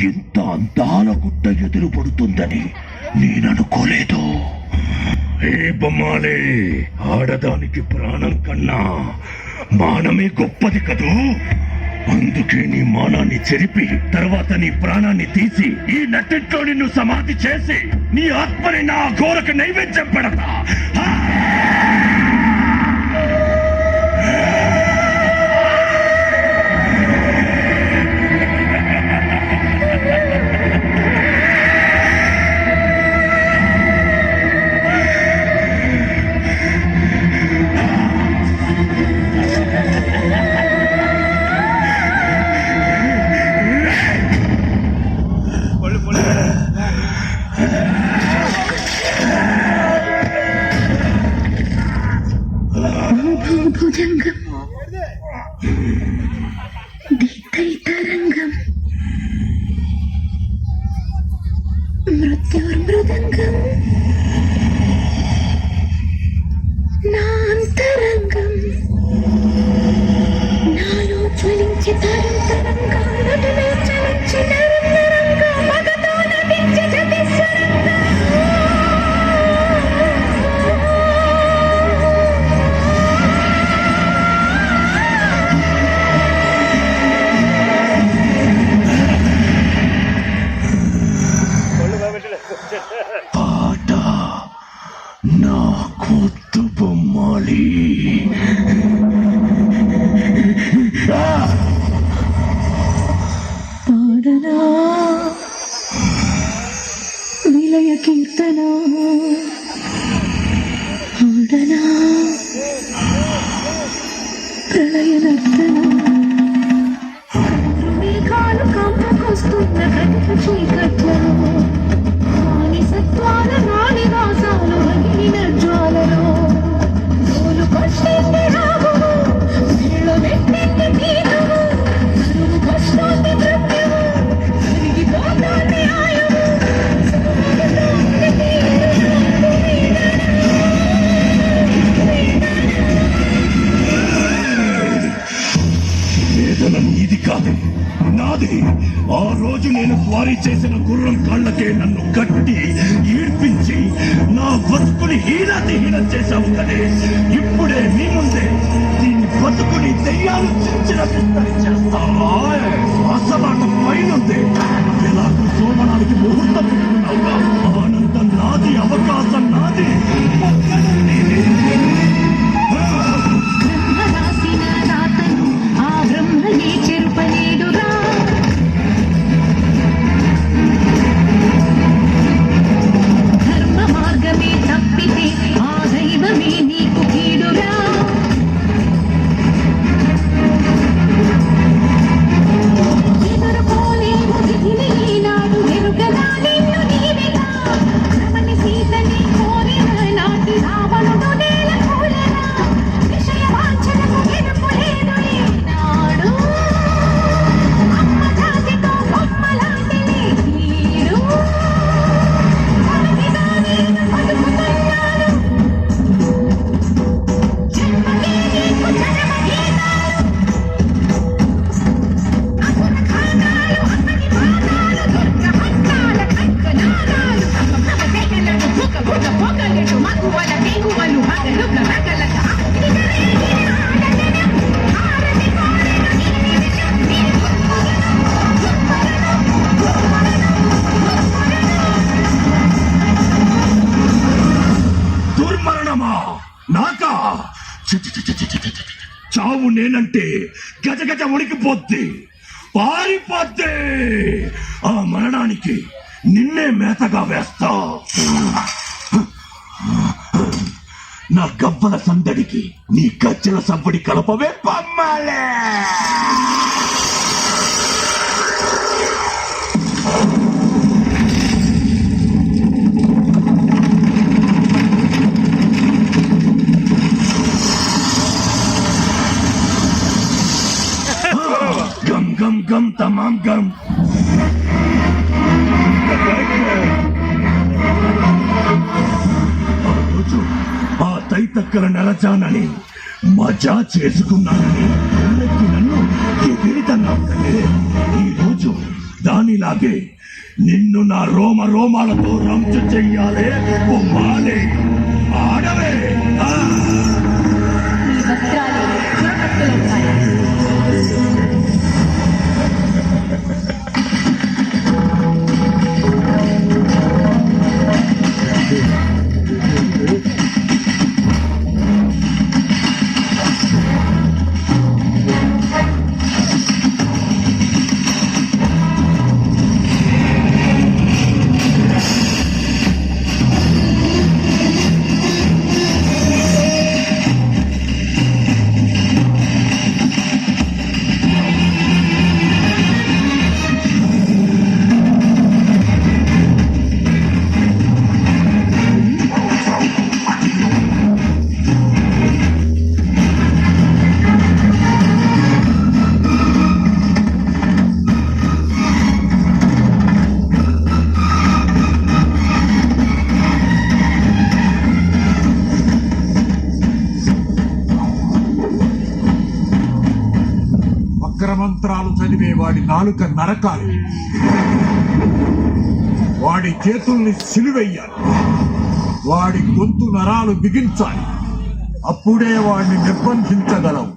ఇంత అందాల గుట్ట ఎదురు పడుతుందని నేననుకోలేదు. ఏ బొమ్మాలే, ఆడదానికి ప్రాణం కన్నా మానమే గొప్పది కదూ. అందుకే నీ మానాన్ని చెరిపి తర్వాత నీ ప్రాణాన్ని తీసి ఈ నట్టింట్లో నిన్ను సమాధి చేసి నీ ఆత్మని నా ఘోరకు నైవేద్యం పెడతా. భుజంగం దీర్ఘతరంగం మృత్యుర్మృదంగం నాంతరంగం నాలో జ్వలించి తరంతరంగా నటులో చలించి నరంతరంగా మగతో నటించి జతిస్వరంగా పాట నా కొత్త బొమ్మాలి. పాడనా విలయ కీర్తన, ఆడనా ప్రళయ నర్తన. మేఘాలు కమ్ముకొస్తున్న కనుక చీకట్లలో సత్వాల నాని వాసాలు రగిలిన జ్వాలలో తోలు కొట్టింది రాగువు, నీళ్ళు పెట్టింది తీరువు, కరువు కష్టాన్ని మృత్యువు, కరిగిపోతాన్ని ఆయువు, వేదన నీది కాదు, నాది. ఆ రోజు నేను స్వారీ చేసిన గుర్రం కాళ్ళకే నన్ను కట్టి ఈడ్పించి నా బతుకుని హీనం చేశావు కదే. ఇప్పుడే మీ ముందే దీన్ని బతుకుని దెయ్యాలు చించిన విస్తరి చేస్తావా? అసలాట పైనుంది. ఎలాగో సోమనానికి ముహూర్తం పెట్టుకున్నావుగా. ఆనందం నాది, అవకాశం నాది, ఒక్కడు నీది. నాకా చావు నేనంటే గజగజ ఉడికిపోద్ది, పారిపోద్ది. ఆ మరణానికి నిన్నే మేతగా వేస్తా. నా గవ్వల సందడికి నీ గజ్జల సవ్వడి కలపవే బొమ్మాలే. గం గం గం తమాం గం. ఆ రోజు ఆ తైతక్కల నెలచానని మజా చేసుకున్నానని నన్ను ఎగిరితన్నావు. ఈ రోజు దానిలా అలాగే నిన్ను నా రోమాలతో రంచు చెయ్యాలే ఓ మానే ఆడవే ఆ! ఈ వస్త్రాలు తాకట్టులో ఉన్నాయి. మంత్రాలు చదివే వాడి నాలుక నరకాలి, వాడి చేతుల్ని సిలువెయ్యాలి, వాడి గొంతు నరాలు బిగించాలి. అప్పుడే వాడిని నిర్బంధించగలవు.